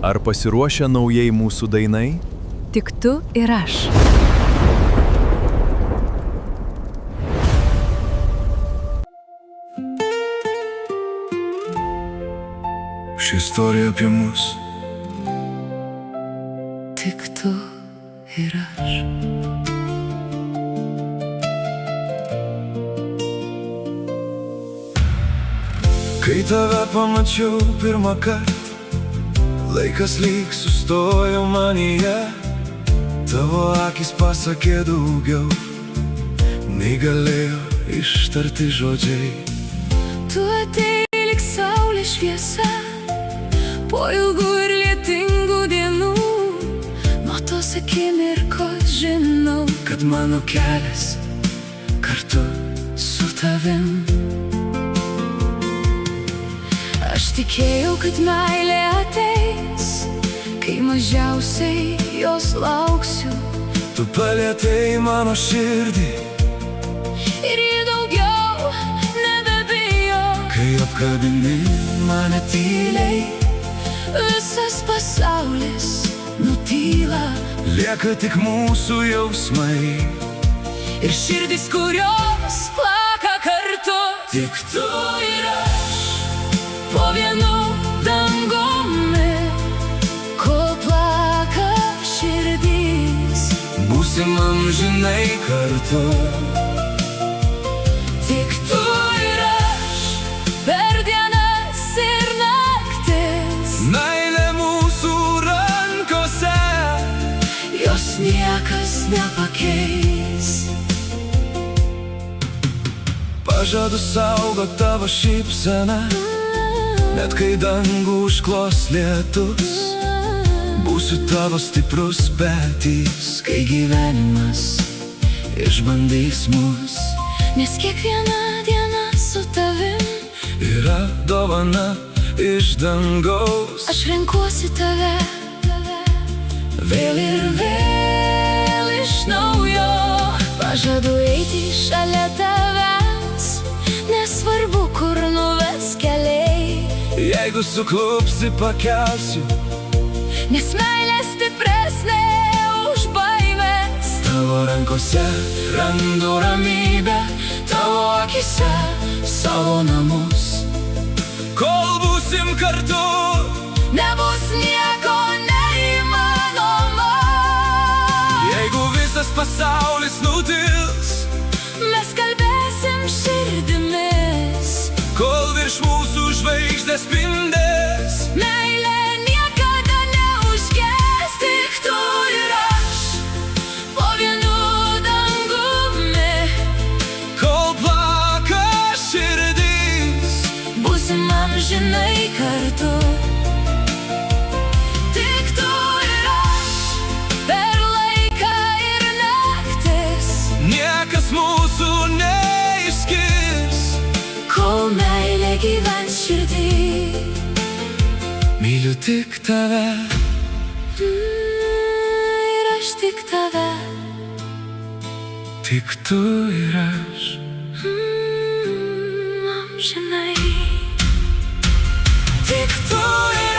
Ar pasiruošę naujai mūsų dainai? Tik tu ir aš. Ši istorija apie mus. Tik tu ir aš. Kai tave pamačiau pirmą kartą, laikas lyg sustojo manyje. Tavo akis pasakė daugiau, nei galėjo ištarti žodžiai. Tu atėjai lyg saulės šviesa, po ilgų ir lietingų dienų. Nuo tos akimirkos žinau, Kad mano kelias kartu su tavim. Aš tikėjau, kad meilė ateis, kai mažiausiai jos lauksiu. tu palietei mano širdį, Ir ji daugiau nebebijo. kai apkabini mane tyliai. Visas pasaulis nutyla. Lieka tik mūsų jausmai. Ir širdis, kurios plaka kartu. Tik tu Ir aš po vienu dangumi, kol plaka širdis. būsim amžinai kartu. Tik tu ir aš per dienas ir naktis. Meilė mūsų rankose, Jos niekas nepakeis. pažadu saugot tavo šypseną, net kai dangų užklos lietus. Būsiu tavo stiprus petys, kai gyvenimas išbandys mus. Nes kiekviena diena su tavim. Yra dovana iš dangaus. Aš renkuosi tave vėl ir vėl iš naujo. Pažadu eiti šalia tavęs, nesvarbu, kur nuves keliai. Jeigu suklupsi, pakelsiu. Nes meilė stipresnė už baimės. Tavo rankose randu ramybę, Tavo akise savo namus. Kol būsim kartu, nebus nieko neįmanoma. jeigu visas pasaulis nutils, Mes kalbėsim širdimis. kol virš mūsų žvaigždės spindės. Meilė niekada neužges. Tik tu ir aš po vienu dangumi, Kol plaka širdis, būsim amžinai kartu. Tik tu ir aš per laiką ir naktis, niekas mūsų neišskirs. kol meilė gyvens širdį. Myliu tik tave, Ir aš tik tave. tik tu ir aš. Amžinai. Tik tu ir